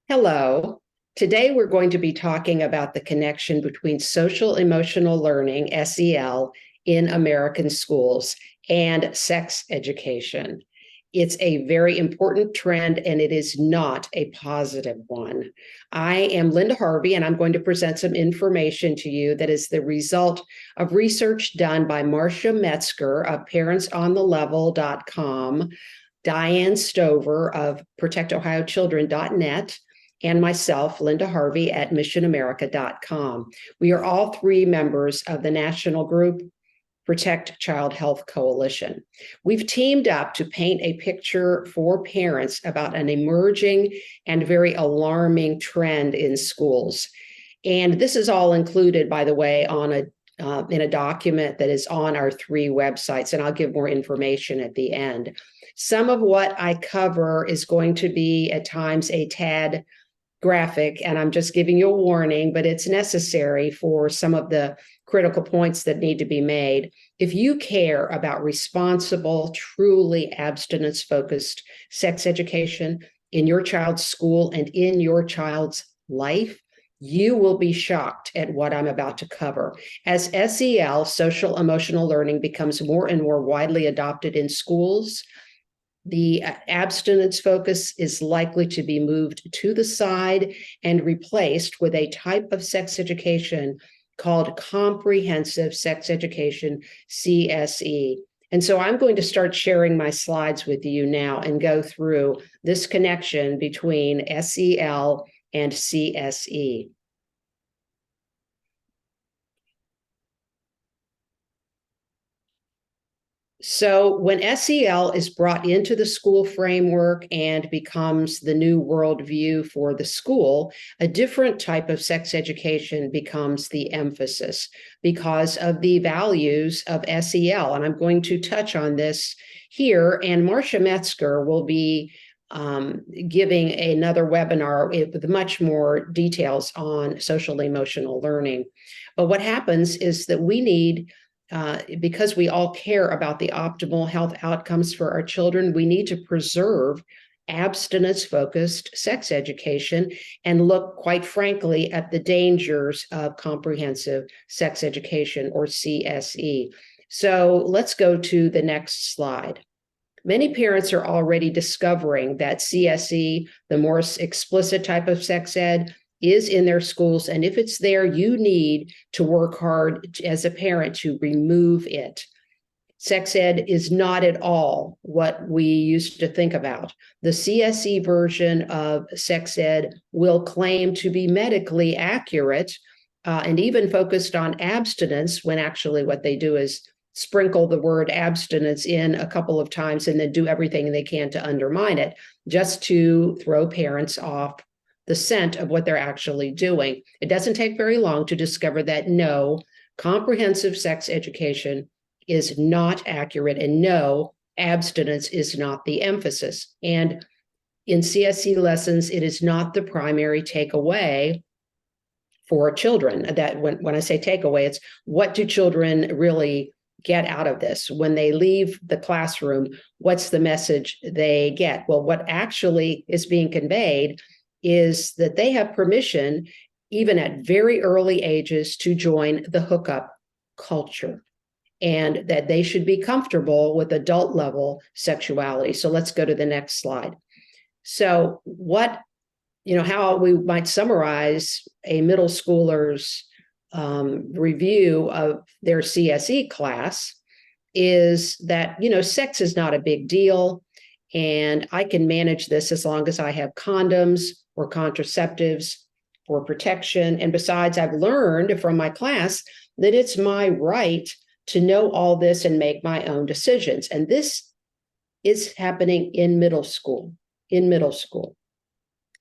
Hello. Today we're going to be talking about the connection between social emotional learning, SEL, in American schools and sex education. It's a very important trend and it is not a positive one. I am Linda Harvey and I'm going to present some information to you that is the result of research done by Marcia Metzger of parentsonthelevel.com, Diane Stover of protectohiochildren.net, and myself, Linda Harvey, at missionamerica.com. We are all three members of the national group Protect Child Health Coalition. We've teamed up to paint a picture for parents about an emerging and very alarming trend in schools. And this is all included, by the way, in a document that is on our three websites, and I'll give more information at the end. Some of what I cover is going to be at times a tad graphic, and I'm just giving you a warning, but it's necessary for some of the critical points that need to be made. If you care about responsible, truly abstinence-focused sex education in your child's school and in your child's life, you will be shocked at what I'm about to cover. As SEL, social emotional learning, becomes more and more widely adopted in schools, the abstinence focus is likely to be moved to the side and replaced with a type of sex education called comprehensive sex education, CSE. And so I'm going to start sharing my slides with you now and go through this connection between SEL and CSE. So when SEL is brought into the school framework and becomes the new worldview for the school, a different type of sex education becomes the emphasis because of the values of SEL. And I'm going to touch on this here. And Marcia Metzger will be giving another webinar with much more details on social emotional learning. But what happens is that we need because we all care about the optimal health outcomes for our children, we need to preserve abstinence-focused sex education and look, quite frankly, at the dangers of comprehensive sex education, or CSE. So let's go to the next slide. Many parents are already discovering that CSE, the more explicit type of sex ed, is in their schools. And if it's there, you need to work hard as a parent to remove it. Sex ed is not at all what we used to think about. The CSE version of sex ed will claim to be medically accurate and even focused on abstinence, when actually what they do is sprinkle the word abstinence in a couple of times and then do everything they can to undermine it, just to throw parents off the scent of what they're actually doing. It doesn't take very long to discover that no, comprehensive sex education is not accurate, and no, abstinence is not the emphasis. And in CSE lessons, it is not the primary takeaway for children. That when I say takeaway, it's what do children really get out of this? When they leave the classroom, what's the message they get? Well, what actually is being conveyed is that they have permission, even at very early ages, to join the hookup culture, and that they should be comfortable with adult level sexuality. So let's go to the next slide. So how we might summarize a middle schooler's review of their CSE class is that, sex is not a big deal, and I can manage this as long as I have condoms or contraceptives for protection. And besides, I've learned from my class that it's my right to know all this and make my own decisions. And this is happening in middle school.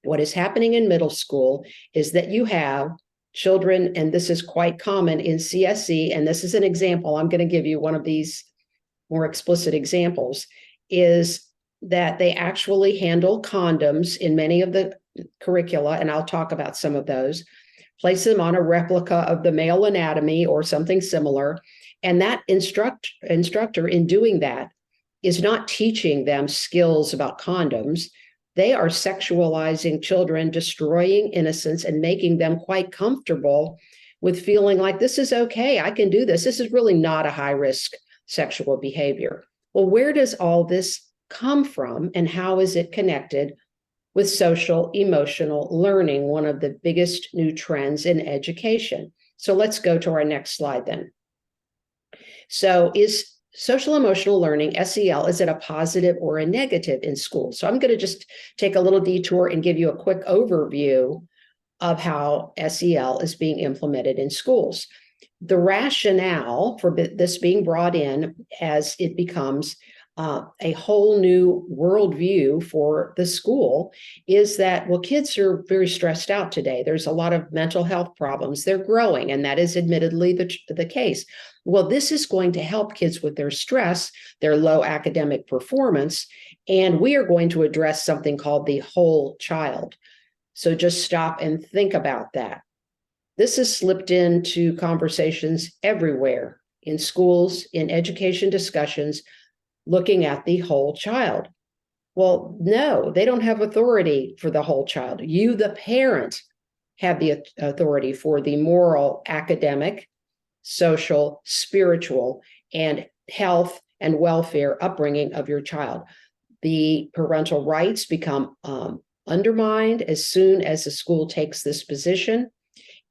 What is happening in middle school is that you have children, and this is quite common in CSE, and this is an example. I'm going to give you one of these more explicit examples, is that they actually handle condoms in many of the curricula, and I'll talk about some of those, place them on a replica of the male anatomy or something similar. And that instructor in doing that is not teaching them skills about condoms. they are sexualizing children, destroying innocence, and making them quite comfortable with feeling like this is okay, I can do this. This is really not a high-risk sexual behavior. Well, where does all this come from, and how is it connected with social emotional learning, one of the biggest new trends in education? So let's go to our next slide then. So is social emotional learning, SEL, is it a positive or a negative in schools? So I'm going to just take a little detour and give you a quick overview of how SEL is being implemented in schools. The rationale for this being brought in as it becomes a whole new worldview for the school is that, well, kids are very stressed out today. There's a lot of mental health problems. They're growing, and that is admittedly the case. Well, this is going to help kids with their stress, their low academic performance, and we are going to address something called the whole child. So just stop and think about that. This has slipped into conversations everywhere, in schools, in education discussions, looking at the whole child. Well, no, they don't have authority for the whole child. You, the parent, have the authority for the moral, academic, social, spiritual, and health and welfare upbringing of your child. The parental rights become undermined as soon as the school takes this position.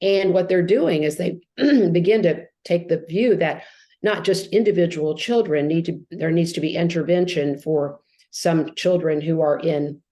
And what they're doing is they begin to take the view that not just individual children there needs to be intervention for some children who are in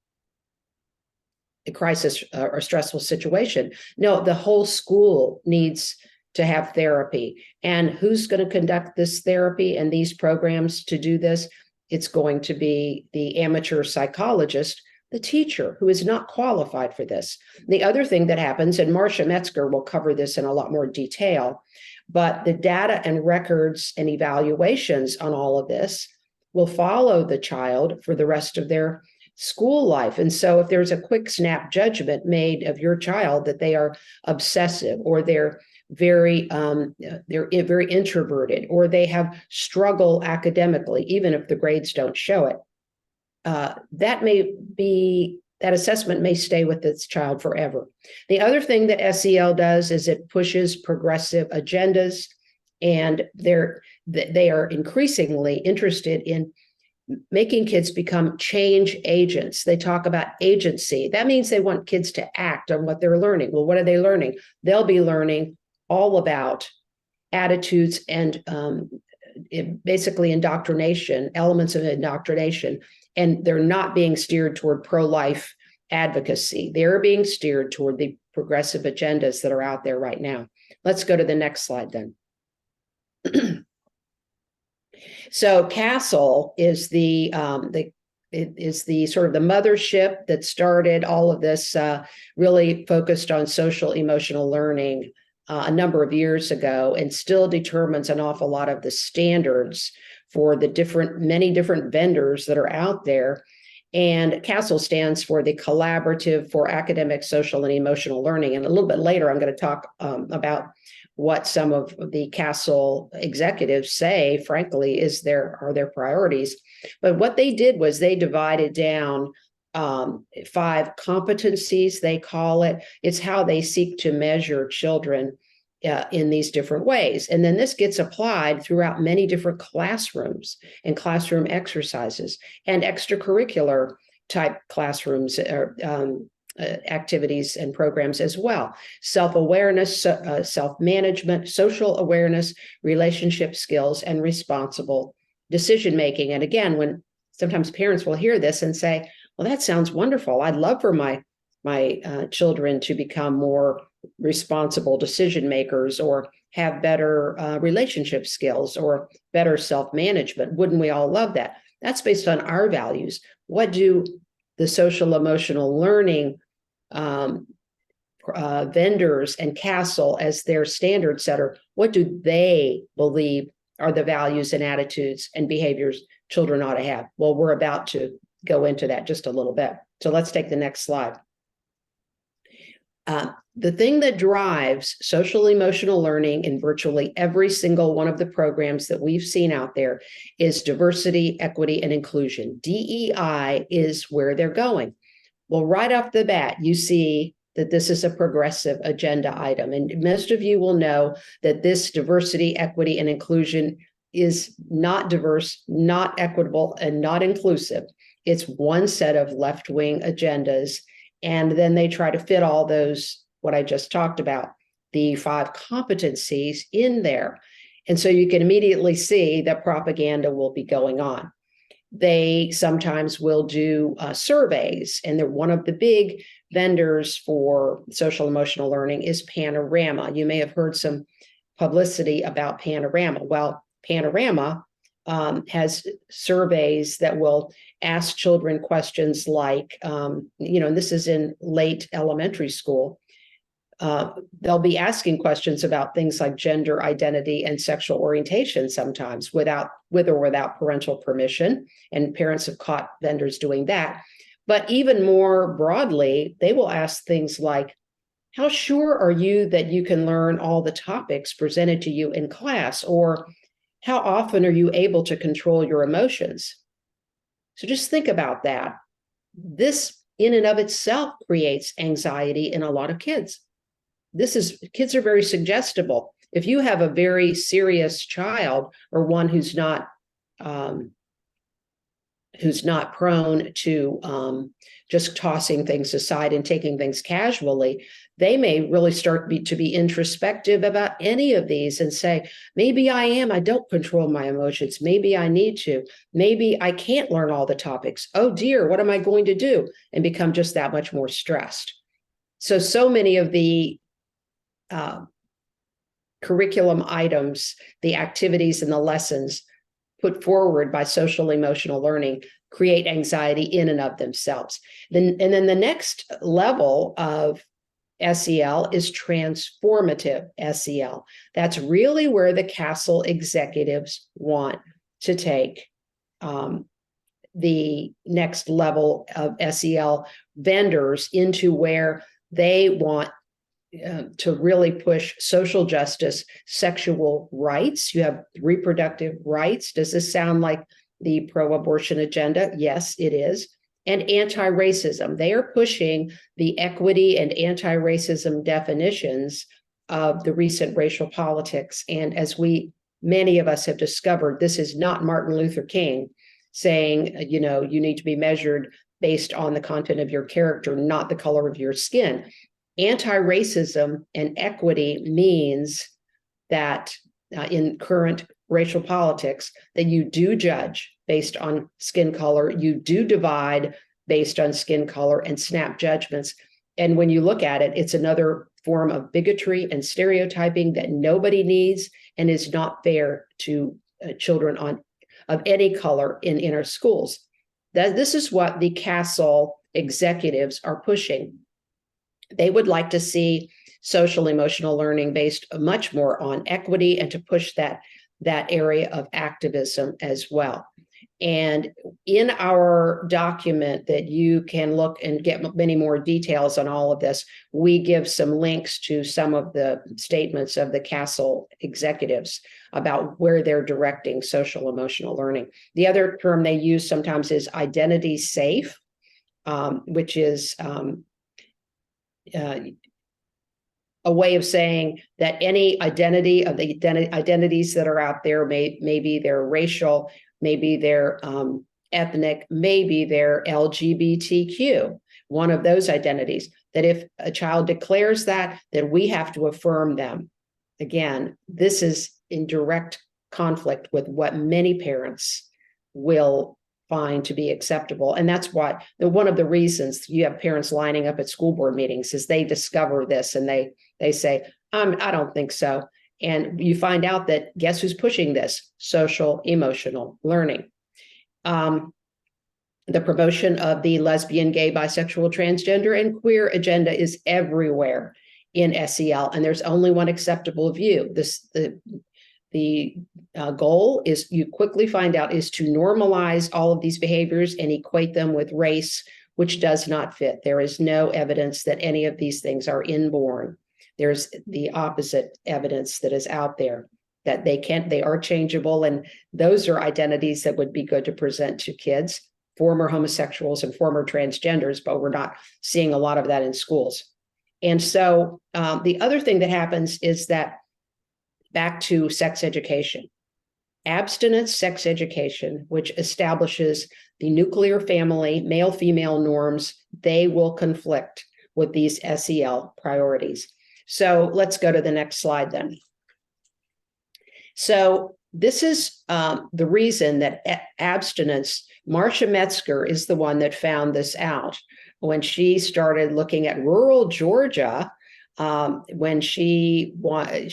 a crisis or stressful situation. No, the whole school needs to have therapy. And who's going to conduct this therapy and these programs to do this? It's going to be the amateur psychologist, the teacher, who is not qualified for this. The other thing that happens, and Marcia Metzger will cover this in a lot more detail, but the data and records and evaluations on all of this will follow the child for the rest of their school life. And so if there's a quick snap judgment made of your child that they are obsessive, or they're very introverted, or they have struggle academically, even if the grades don't show it, that assessment may stay with this child forever. The other thing that SEL does is it pushes progressive agendas, and they are increasingly interested in making kids become change agents. They talk about agency. That means they want kids to act on what they're learning. Well, what are they learning? They'll be learning all about attitudes and basically indoctrination, elements of indoctrination. And they're not being steered toward pro-life advocacy. They're being steered toward the progressive agendas that are out there right now. Let's go to the next slide then. So CASEL is the sort of the mothership that started all of this, really focused on social emotional learning a number of years ago, and still determines an awful lot of the standards for the many different vendors that are out there. And CASEL stands for the Collaborative for Academic, Social, and Emotional Learning. And a little bit later, I'm going to talk about what some of the CASEL executives say, frankly, are their priorities. But what they did was they divided down 5 competencies, they call it. It's how they seek to measure children in these different ways. And then this gets applied throughout many different classrooms and classroom exercises and extracurricular type classrooms or activities and programs as well. Self-awareness, self-management, social awareness, relationship skills, and responsible decision-making. And again, when sometimes parents will hear this and say, well, that sounds wonderful. I'd love for my children to become more responsible decision makers, or have better relationship skills, or better self-management. Wouldn't we all love that? That's based on our values. What do the social emotional learning vendors and CASEL as their standard setter, what do they believe are the values and attitudes and behaviors children ought to have? Well, we're about to go into that just a little bit. So let's take the next slide. The thing that drives social emotional learning in virtually every single one of the programs that we've seen out there is diversity, equity, and inclusion. DEI is where they're going. Well, right off the bat, you see that this is a progressive agenda item. And most of you will know that this diversity, equity, and inclusion is not diverse, not equitable, and not inclusive. It's one set of left-wing agendas. And then they try to fit all those, what I just talked about, the 5 competencies in there. And so you can immediately see that propaganda will be going on. They sometimes will do surveys, and they're one of the big vendors for social emotional learning is Panorama. You may have heard some publicity about Panorama. Well, Panorama has surveys that will ask children questions like, and this is in late elementary school. They'll be asking questions about things like gender identity and sexual orientation sometimes with or without parental permission, and parents have caught vendors doing that. But even more broadly, they will ask things like, how sure are you that you can learn all the topics presented to you in class? Or how often are you able to control your emotions? So just think about that. This in and of itself creates anxiety in a lot of kids. Kids are very suggestible. If you have a very serious child or one who's not prone to just tossing things aside and taking things casually, they may really start to be introspective about any of these and say, maybe I don't control my emotions. Maybe I need to. Maybe I can't learn all the topics. Oh dear, what am I going to do? And become just that much more stressed. So many of the curriculum items, the activities and the lessons put forward by social emotional learning create anxiety in and of themselves. And then the next level of SEL is transformative SEL. That's really where the CASEL executives want to take the next level of SEL vendors into, where they want to really push social justice, sexual rights. You have reproductive rights. Does this sound like the pro-abortion agenda? Yes, it is. And anti-racism. They are pushing the equity and anti-racism definitions of the recent racial politics. And as many of us have discovered, this is not Martin Luther King saying, you need to be measured based on the content of your character, not the color of your skin. Anti-racism and equity means that in current racial politics, that you do judge based on skin color, you do divide based on skin color and snap judgments. And when you look at it, it's another form of bigotry and stereotyping that nobody needs and is not fair to children of any color in our schools. This is what the CASEL executives are pushing. They would like to see social emotional learning based much more on equity and to push that area of activism as well. And in our document that you can look and get many more details on all of this, we give some links to some of the statements of the CASEL executives about where they're directing social emotional learning. The other term they use sometimes is identity safe, which is a way of saying that any identity of the identities that are out there, maybe they're racial, maybe they're ethnic, maybe they're LGBTQ, one of those identities, that if a child declares that, then we have to affirm them. Again, this is in direct conflict with what many parents will find to be acceptable. And that's what one of the reasons you have parents lining up at school board meetings is they discover this and they say, I don't think so. And you find out that guess who's pushing this? Social emotional learning. The promotion of the lesbian, gay, bisexual, transgender, and queer agenda is everywhere in SEL, and there's only one acceptable view. The goal is, you quickly find out, is to normalize all of these behaviors and equate them with race, which does not fit. There is no evidence that any of these things are inborn. There's the opposite evidence that is out there, that they are changeable, and those are identities that would be good to present to kids. former homosexuals and former transgenders, but we're not seeing a lot of that in schools. And so the other thing that happens is that back to sex education, abstinence sex education, which establishes the nuclear family, male-female norms, they will conflict with these SEL priorities. So let's go to the next slide then. So this is the reason that abstinence, Marcia Metzger is the one that found this out when she started looking at rural Georgia, when she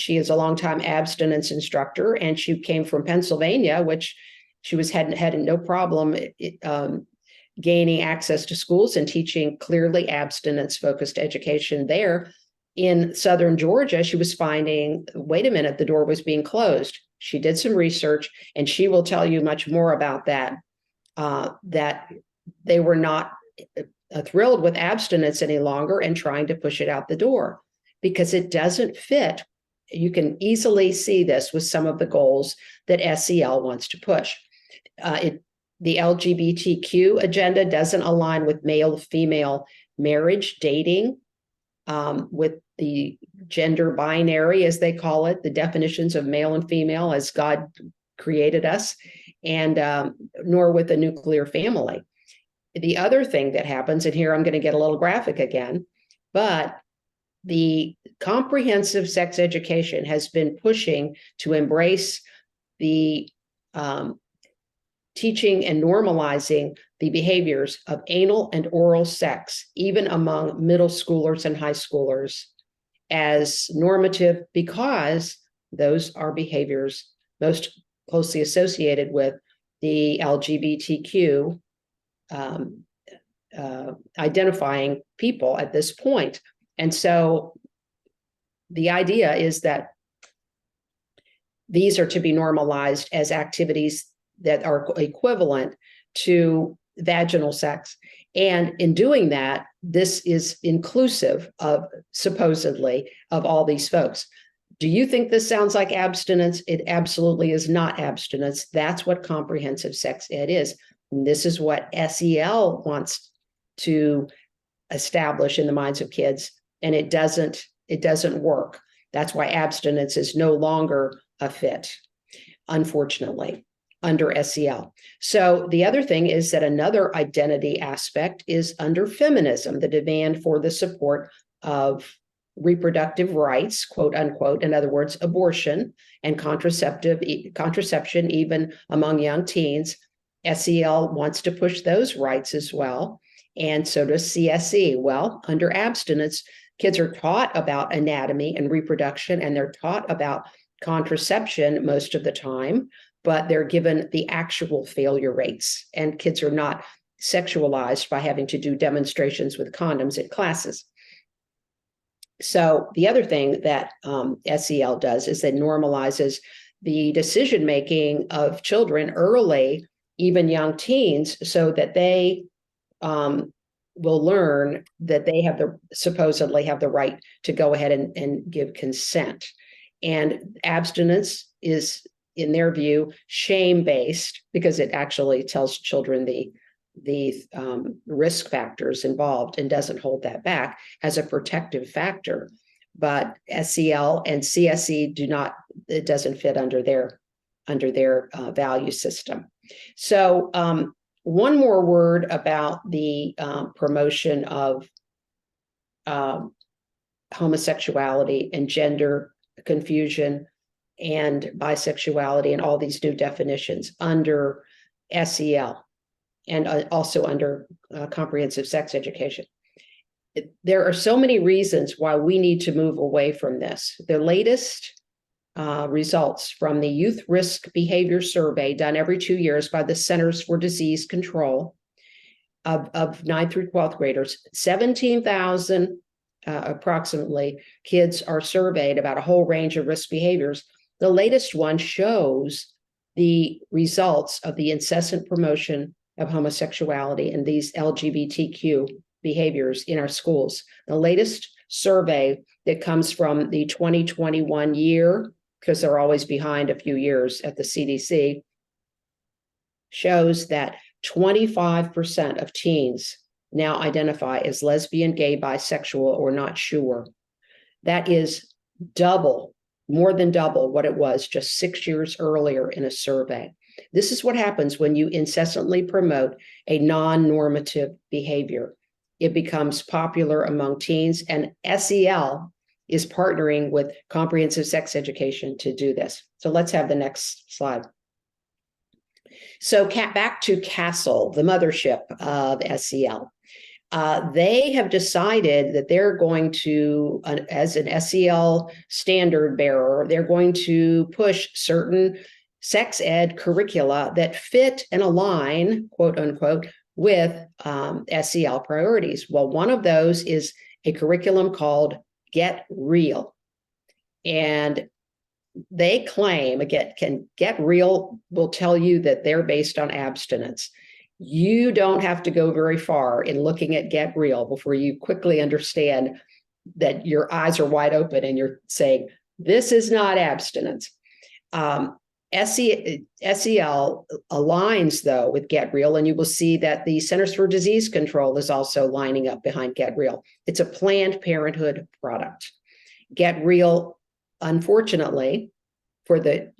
is a longtime abstinence instructor, and she came from Pennsylvania, which she had no problem gaining access to schools and teaching clearly abstinence-focused education there. In southern Georgia, she was finding, wait a minute, the door was being closed. She did some research, and she will tell you much more about that, that they were not thrilled with abstinence any longer and trying to push it out the door because it doesn't fit. You can easily see this with some of the goals that SEL wants to push. The LGBTQ agenda doesn't align with male-female marriage, dating, with the gender binary, as they call it, the definitions of male and female as God created us, and nor with the nuclear family. The other thing that happens, and here I'm going to get a little graphic again, but the comprehensive sex education has been pushing to embrace the teaching and normalizing the behaviors of anal and oral sex, even among middle schoolers and high schoolers, as normative, because those are behaviors most closely associated with the LGBTQ identifying people at this point. And so the idea is that these are to be normalized as activities that are equivalent to vaginal sex. And in doing that, this is inclusive of, supposedly, of all these folks. Do you think this sounds like abstinence? It absolutely is not abstinence. That's what comprehensive sex ed is. And this is what SEL wants to establish in the minds of kids. And it doesn't work. That's why abstinence is no longer a fit, unfortunately, under SEL. So the other thing is that another identity aspect is under feminism, the demand for the support of reproductive rights, quote unquote, in other words, abortion and contraception, even among young teens. SEL wants to push those rights as well. And so does CSE. Well, under abstinence, kids are taught about anatomy and reproduction, and they're taught about contraception most of the time, but they're given the actual failure rates, and kids are not sexualized by having to do demonstrations with condoms in classes. So the other thing that SEL does is it normalizes the decision-making of children early, even young teens, so that they will learn that they supposedly have the right to go ahead and give consent. And abstinence is, in their view, shame-based, because it actually tells children the risk factors involved and doesn't hold that back as a protective factor. But SEL and CSE it doesn't fit under their value system. So one more word about the promotion of homosexuality and gender confusion and bisexuality and all these new definitions under SEL and also under comprehensive sex education. There are so many reasons why we need to move away from this. The latest results from the Youth Risk Behavior Survey done every 2 years by the Centers for Disease Control of 9th through 12th graders, 17,000 approximately kids are surveyed about a whole range of risk behaviors. The latest one shows the results of the incessant promotion of homosexuality and these LGBTQ behaviors in our schools. The latest survey that comes from the 2021 year, because they're always behind a few years at the CDC, shows that 25% of teens now identify as lesbian, gay, bisexual, or not sure. That is double, more than double what it was just 6 years earlier in a survey. This is what happens when you incessantly promote a non-normative behavior. It becomes popular among teens, and SEL is partnering with comprehensive sex education to do this. So let's have the next slide. So back to CASEL, the mothership of SEL. They have decided that they're going to, as an SEL standard bearer, they're going to push certain sex ed curricula that fit and align, quote unquote, with SEL priorities. Well, one of those is a curriculum called Get Real. And they claim, again, Get Real will tell you that they're based on abstinence. You don't have to go very far in looking at Get Real before you quickly understand that your eyes are wide open and you're saying, this is not abstinence. SEL aligns, though, with Get Real, and you will see that the Centers for Disease Control is also lining up behind Get Real. It's a Planned Parenthood product. Get Real, unfortunately, for the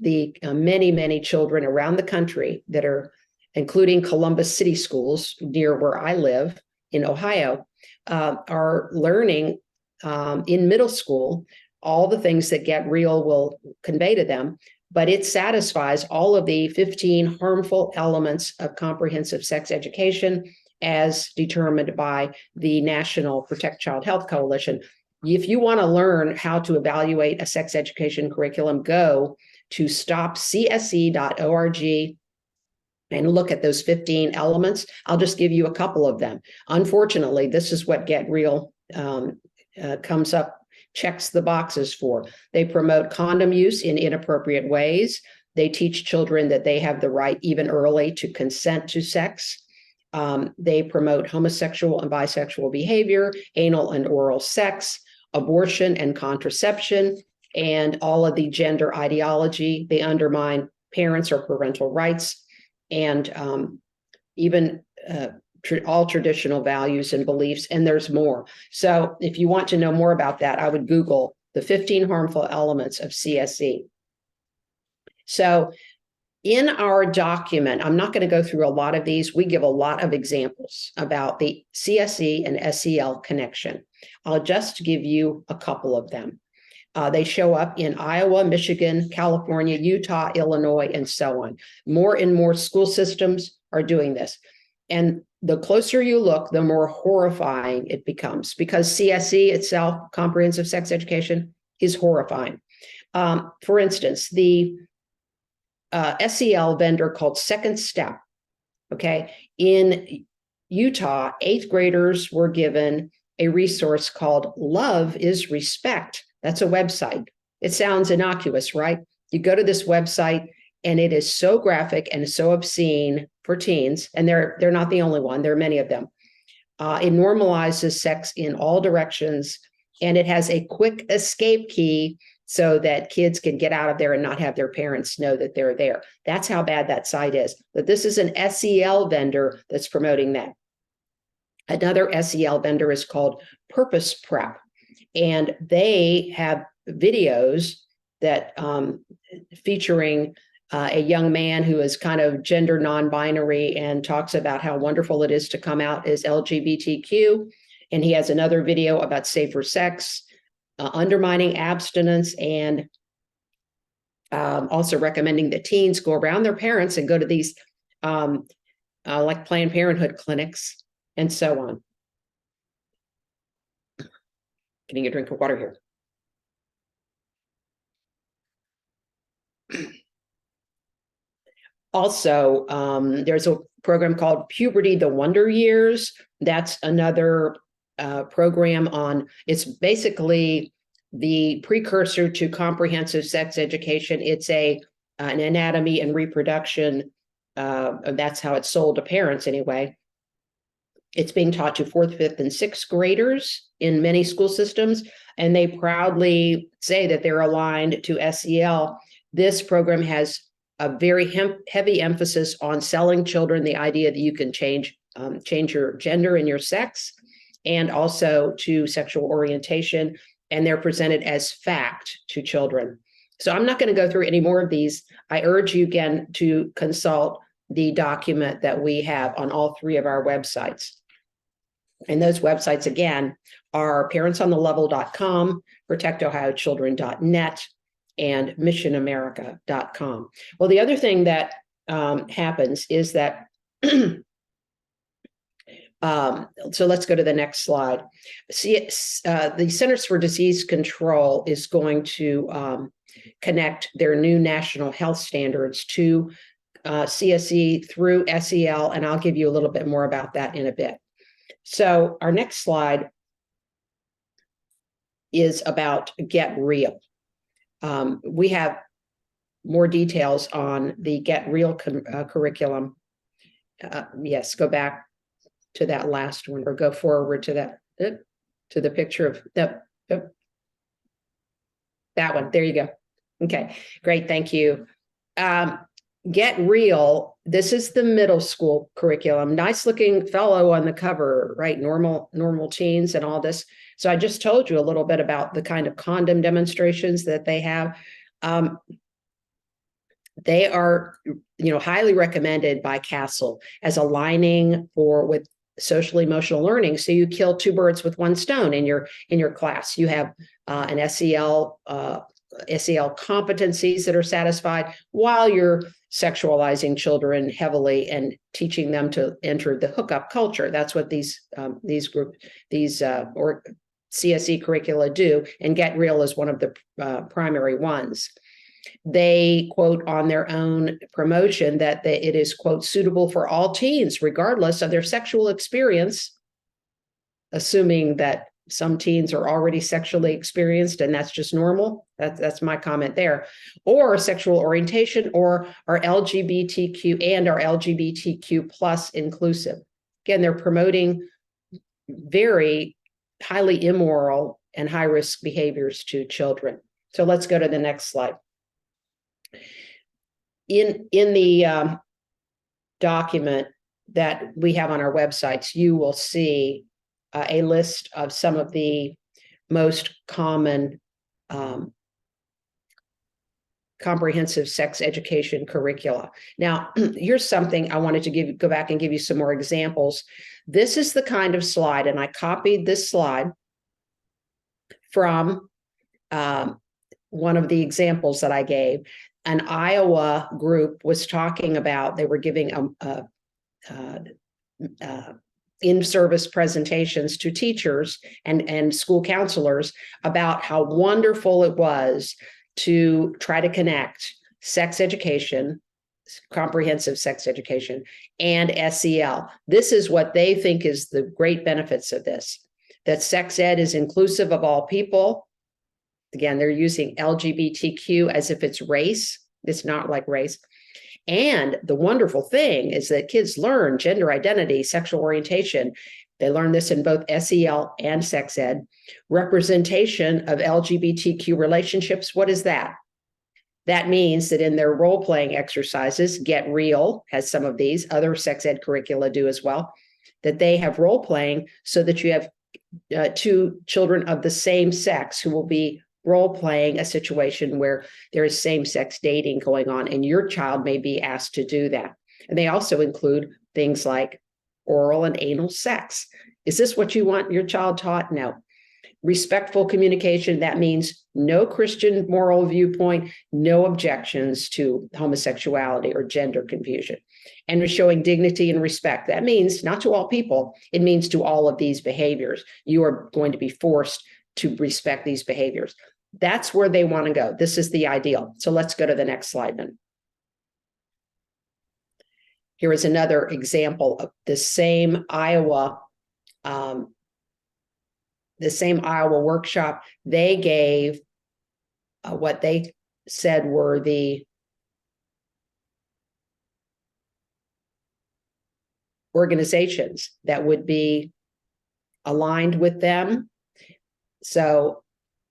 many, many children around the country that are, including Columbus City Schools near where I live in Ohio, are learning in middle school all the things that Get Real will convey to them, but it satisfies all of the 15 harmful elements of comprehensive sex education as determined by the National Protect Child Health Coalition. If you want to learn how to evaluate a sex education curriculum, go to stopcse.org and look at those 15 elements. I'll just give you a couple of them. Unfortunately, this is what Get Real comes up, checks the boxes for. They promote condom use in inappropriate ways. They teach children that they have the right, even early, to consent to sex. They promote homosexual and bisexual behavior, anal and oral sex, abortion and contraception, and all of the gender ideology. They undermine parents or parental rights, and even all traditional values and beliefs, and there's more. So if you want to know more about that, I would Google the 15 harmful elements of CSE. So in our document, I'm not going to go through a lot of these. We give a lot of examples about the CSE and SEL connection. I'll just give you a couple of them. They show up in Iowa, Michigan, California, Utah, Illinois, and so on. More and more school systems are doing this. And the closer you look, the more horrifying it becomes, because CSE itself, comprehensive sex education, is horrifying. For instance, the SEL vendor called Second Step, okay, in Utah, 8th graders were given a resource called Love is Respect. That's a website. It sounds innocuous, right? You go to this website and it is so graphic and so obscene for teens, and they're not the only one. There are many of them. It normalizes sex in all directions, and it has a quick escape key so that kids can get out of there and not have their parents know that they're there. That's how bad that site is. But this is an SEL vendor that's promoting that. Another SEL vendor is called Purpose Prep, and they have videos that featuring a young man who is kind of gender non-binary and talks about how wonderful it is to come out as LGBTQ. And he has another video about safer sex, undermining abstinence, and also recommending that teens go around their parents and go to these like Planned Parenthood clinics and so on. Getting a drink of water here. Also, there's a program called Puberty, the Wonder Years. That's another program on, it's basically the precursor to comprehensive sex education. It's an anatomy and reproduction. That's how it's sold to parents anyway. It's being taught to 4th, 5th, and 6th graders in many school systems, and they proudly say that they're aligned to SEL. This program has a very heavy emphasis on selling children the idea that you can change your gender and your sex, and also to sexual orientation, and they're presented as fact to children. So I'm not going to go through any more of these. I urge you again to consult the document that we have on all three of our websites. And those websites, again, are parentsonthelevel.com, protectohiochildren.net, and missionamerica.com. Well, the other thing that happens is that so let's go to the next slide. See, the Centers for Disease Control is going to connect their new national health standards to CSE through SEL, and I'll give you a little bit more about that in a bit. So our next slide is about Get Real. We have more details on the Get Real curriculum. Yes, go back to that last one, or go forward to that, to the picture of that one. There you go. Okay, great, thank you. Get Real, this is the middle school curriculum. Nice looking fellow on the cover, right? Normal teens and all this. So I just told you a little bit about the kind of condom demonstrations that they have. They are, highly recommended by CASEL as aligning with social emotional learning. So you kill two birds with one stone in your class. You have an SEL competencies that are satisfied while you're sexualizing children heavily and teaching them to enter the hookup culture. That's what these or CSE curricula do, and Get Real is one of the primary ones. They quote on their own promotion that it is, quote, suitable for all teens, regardless of their sexual experience, assuming that some teens are already sexually experienced and that's just normal. That's my comment there. Or sexual orientation, or our LGBTQ and our LGBTQ plus inclusive. Again, they're promoting very highly immoral and high-risk behaviors to children. So let's go to the next slide. In the document that we have on our websites, you will see a list of some of the most common comprehensive sex education curricula. Now, here's something I wanted to go back and give you some more examples. This is the kind of slide, and I copied this slide from one of the examples that I gave. An Iowa group was talking about, they were giving in-service presentations to teachers and school counselors about how wonderful it was to try to connect sex education, comprehensive sex education, and SEL. This is what they think is the great benefits of this, that sex ed is inclusive of all people. Again, they're using LGBTQ as if it's race. It's not like race. And the wonderful thing is that kids learn gender identity, sexual orientation. They learn this in both SEL and sex ed. Representation of LGBTQ relationships. What is that? That means that in their role-playing exercises, Get Real has some of these, other sex ed curricula do as well, that they have role-playing so that you have two children of the same sex who will be role-playing a situation where there is same-sex dating going on, and your child may be asked to do that. And they also include things like oral and anal sex. Is this what you want your child taught? No. Respectful communication, that means no Christian moral viewpoint, no objections to homosexuality or gender confusion. And showing dignity and respect. That means not to all people, it means to all of these behaviors. You are going to be forced to respect these behaviors. That's where they want to go. This is the ideal. So let's go to the next slide then. Here is another example of the same Iowa workshop. They gave what they said were the organizations that would be aligned with them. So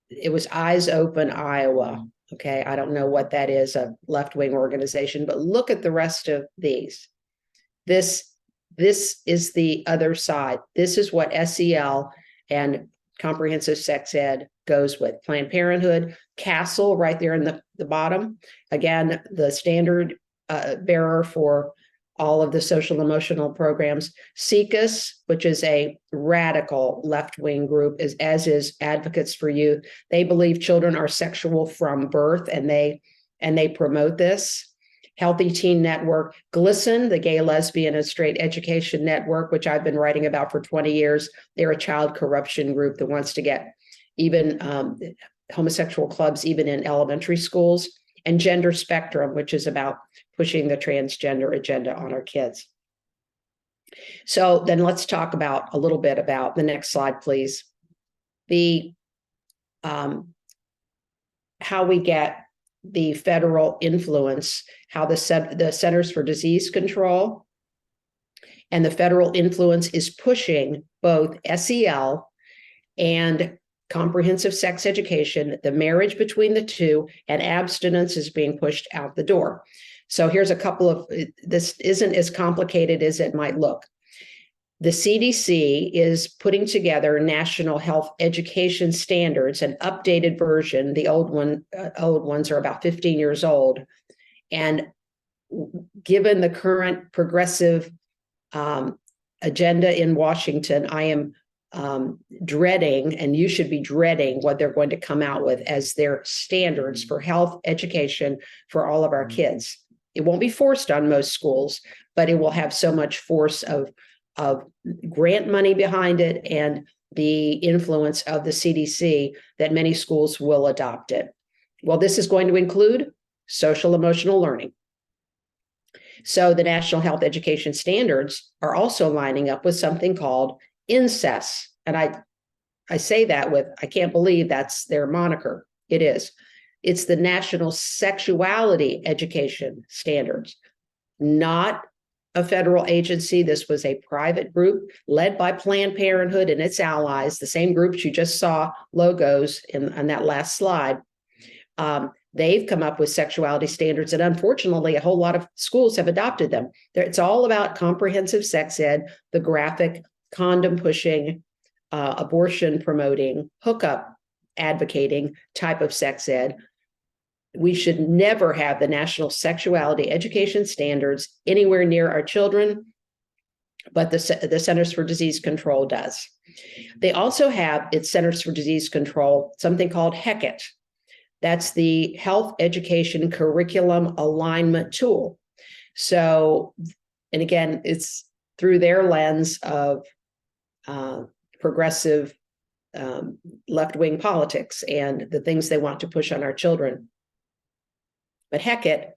it was Eyes Open Iowa, Okay, I don't know what that is, a left-wing organization, but look at the rest of these. This is the other side. This is what SEL and comprehensive sex ed goes with. Planned Parenthood, CASEL right there in the bottom. Again, the standard bearer for all of the social emotional programs. SECUS, which is a radical left-wing group, as is Advocates for Youth. They believe children are sexual from birth, and they promote this. Healthy Teen Network, GLSEN, the Gay, Lesbian, and Straight Education Network, which I've been writing about for 20 years. They're a child corruption group that wants to get even homosexual clubs even in elementary schools. And Gender Spectrum, which is about pushing the transgender agenda on our kids. So then let's talk about a little bit about the next slide, please. The how we get the federal influence, how the Centers for Disease Control and the federal influence is pushing both SEL and comprehensive sex education, the marriage between the two, and abstinence is being pushed out the door. So here's a couple of, this isn't as complicated as it might look. The CDC is putting together national health education standards, an updated version. The old ones are about 15 years old. And given the current progressive agenda in Washington, I am dreading, and you should be dreading, what they're going to come out with as their standards for health education for all of our kids. It won't be forced on most schools, but it will have so much force of grant money behind it and the influence of the CDC that many schools will adopt it. Well, this is going to include social emotional learning. So the National Health Education Standards are also lining up with something called incest. And I say that with, I can't believe that's their moniker. It is. It's the National Sexuality Education Standards, not a federal agency. This was a private group led by Planned Parenthood and its allies, the same groups you just saw logos on that last slide. They've come up with sexuality standards, and unfortunately, a whole lot of schools have adopted them. It's all about comprehensive sex ed, the graphic, condom pushing, abortion promoting, hookup advocating type of sex ed. We should never have the National Sexuality Education Standards anywhere near our children, but the Centers for Disease Control does. They also have, its Centers for Disease Control, something called HECIT. That's the Health Education Curriculum Alignment Tool. So, and again, it's through their lens of progressive left-wing politics and the things they want to push on our children. But HECIT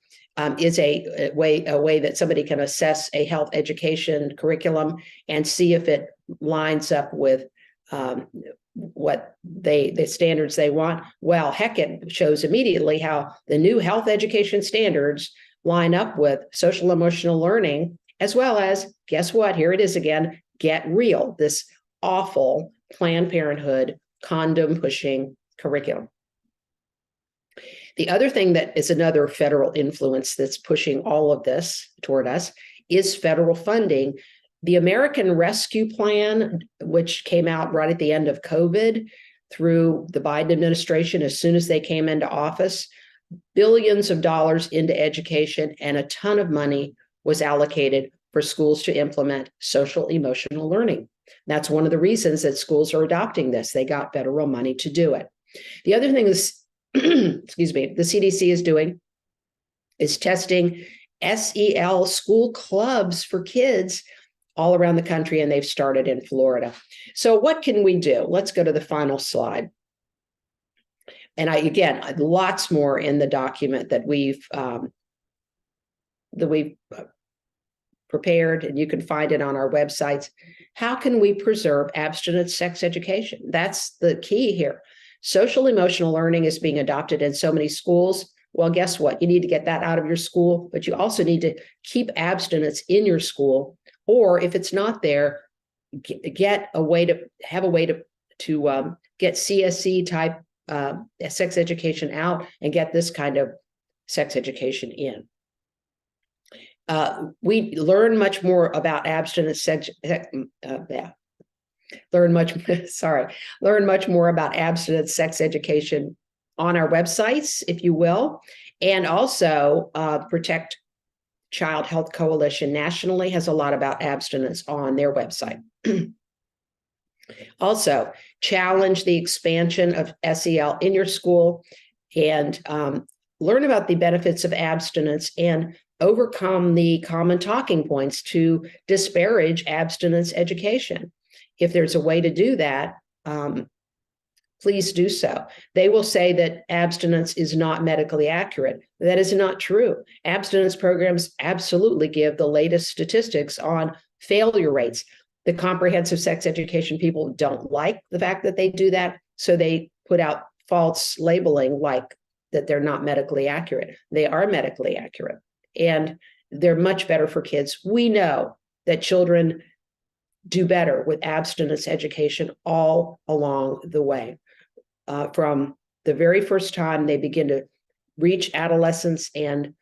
is a way that somebody can assess a health education curriculum and see if it lines up with what the standards they want. Well, HECIT shows immediately how the new health education standards line up with social emotional learning, as well as, guess what? Here it is again, Get Real, this awful Planned Parenthood condom pushing curriculum. The other thing that is another federal influence that's pushing all of this toward us is federal funding. The American Rescue Plan, which came out right at the end of COVID through the Biden administration, as soon as they came into office, billions of dollars into education and a ton of money was allocated for schools to implement social emotional learning. That's one of the reasons that schools are adopting this. They got federal money to do it. The other thing is, excuse me, the CDC is doing is testing SEL school clubs for kids all around the country, and they've started in Florida. So what can we do? Let's go to the final slide. And again, lots more in the document that we've prepared, and you can find it on our websites. How can we preserve abstinent sex education? That's the key here. Social emotional learning is being adopted in so many schools. Well, guess what? You need to get that out of your school, but you also need to keep abstinence in your school. Or if it's not there, have a way to get CSE type sex education out and get this kind of sex education in. We learn much more about abstinence learn much more about abstinence sex education on our websites, if you will, and also Protect Child Health Coalition nationally has a lot about abstinence on their website. Also, challenge the expansion of SEL in your school and learn about the benefits of abstinence and overcome the common talking points to disparage abstinence education. If there's a way to do that, please do so. They will say that abstinence is not medically accurate. That is not true. Abstinence programs absolutely give the latest statistics on failure rates. The comprehensive sex education people don't like the fact that they do that, so they put out false labeling like that they're not medically accurate. They are medically accurate, and they're much better for kids. We know that children do better with abstinence education all along the way. From the very first time they begin to reach adolescence and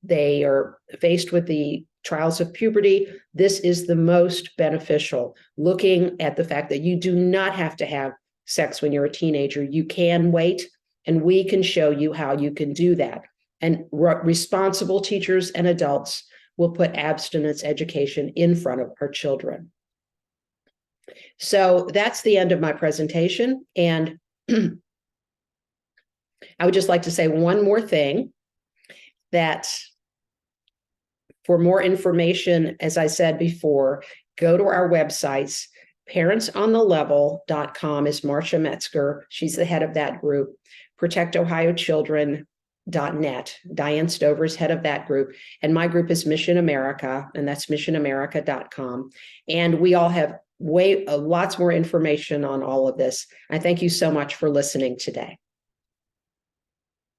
they are faced with the trials of puberty, this is the most beneficial. Looking at the fact that you do not have to have sex when you're a teenager. You can wait, and we can show you how you can do that. And responsible teachers and adults will put abstinence education in front of our children. So that's the end of my presentation. And I would just like to say one more thing, that for more information, as I said before, go to our websites. Parentsonthelevel.com is Marcia Metzger. She's the head of that group. ProtectOhioChildren.net. Diane Stover is head of that group. And my group is Mission America, and that's missionamerica.com. And we all have lots more information on all of this. I thank you so much for listening today.